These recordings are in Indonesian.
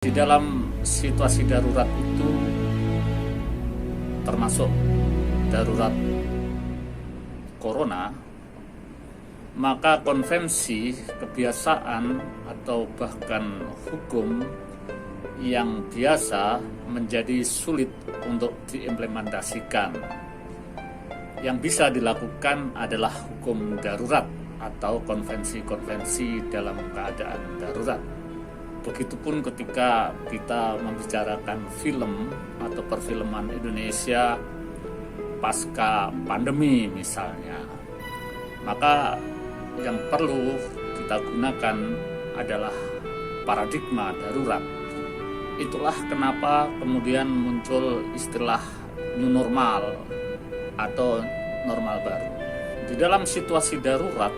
Di dalam situasi darurat itu termasuk darurat corona, maka konvensi, kebiasaan atau bahkan hukum yang biasa menjadi sulit untuk diimplementasikan. Yang bisa dilakukan adalah hukum darurat atau konvensi-konvensi dalam keadaan darurat. Begitupun ketika kita membicarakan film atau perfilman Indonesia pasca pandemi misalnya, maka yang perlu kita gunakan adalah paradigma darurat. Itulah kenapa kemudian muncul istilah new normal atau normal baru. Di dalam situasi darurat,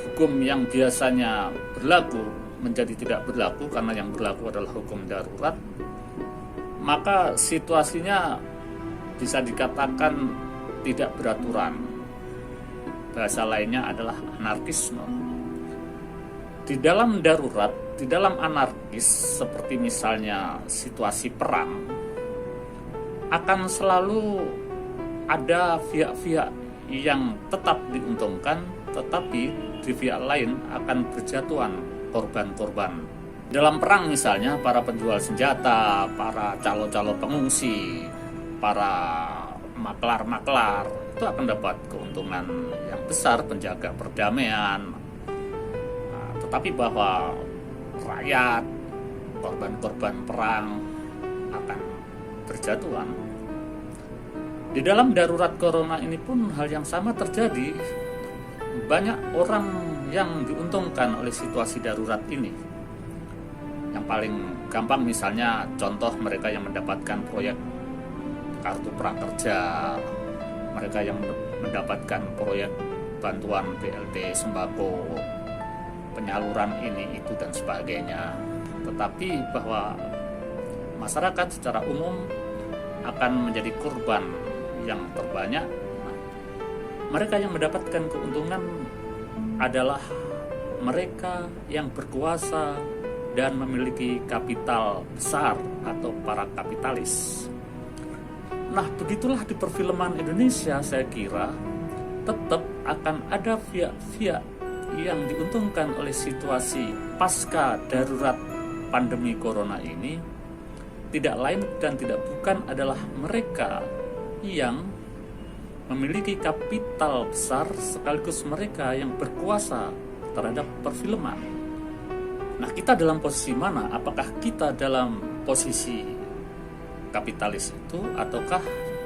hukum yang biasanya berlaku menjadi tidak berlaku karena yang berlaku adalah hukum darurat, maka situasinya bisa dikatakan tidak beraturan. Bahasa lainnya adalah anarkisme. Di dalam darurat, di dalam anarkis, seperti misalnya situasi perang, akan selalu ada pihak-pihak yang tetap diuntungkan, tetapi di pihak lain akan berjatuhan korban-korban. Dalam perang misalnya, para penjual senjata, para calo-calo pengungsi, para maklar-maklar itu akan dapat keuntungan yang besar, penjaga perdamaian. Tetapi bahwa rakyat, korban-korban perang akan berjatuhan. Di dalam darurat corona ini pun hal yang sama terjadi. Banyak orang yang diuntungkan oleh situasi darurat ini. Yang paling gampang misalnya contoh mereka yang mendapatkan proyek kartu prakerja, mereka yang mendapatkan proyek bantuan BLT sembako, penyaluran ini itu dan sebagainya. Tetapi bahwa masyarakat secara umum akan menjadi korban yang terbanyak. Mereka yang mendapatkan keuntungan adalah mereka yang berkuasa dan memiliki kapital besar atau para kapitalis. Nah, begitulah di perfilman Indonesia, saya kira tetap akan ada pihak-pihak yang diuntungkan oleh situasi pasca darurat pandemi corona ini. Tidak lain dan tidak bukan adalah mereka yang memiliki kapital besar sekaligus mereka yang berkuasa terhadap perfilman. Nah, kita dalam posisi mana? Apakah kita dalam posisi kapitalis itu ataukah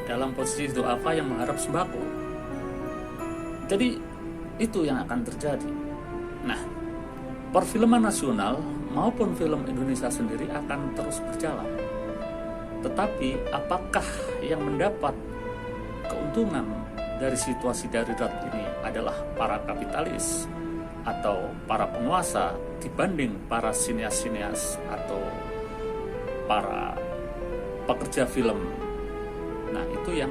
dalam posisi duafa yang mengharap sembako? Jadi itu yang akan terjadi. Nah, perfilman nasional maupun film Indonesia sendiri akan terus berjalan. Tetapi apakah yang mendapat keuntungan dari situasi darurat ini adalah para kapitalis atau para penguasa dibanding para sineas-sineas atau para pekerja film? Nah, itu yang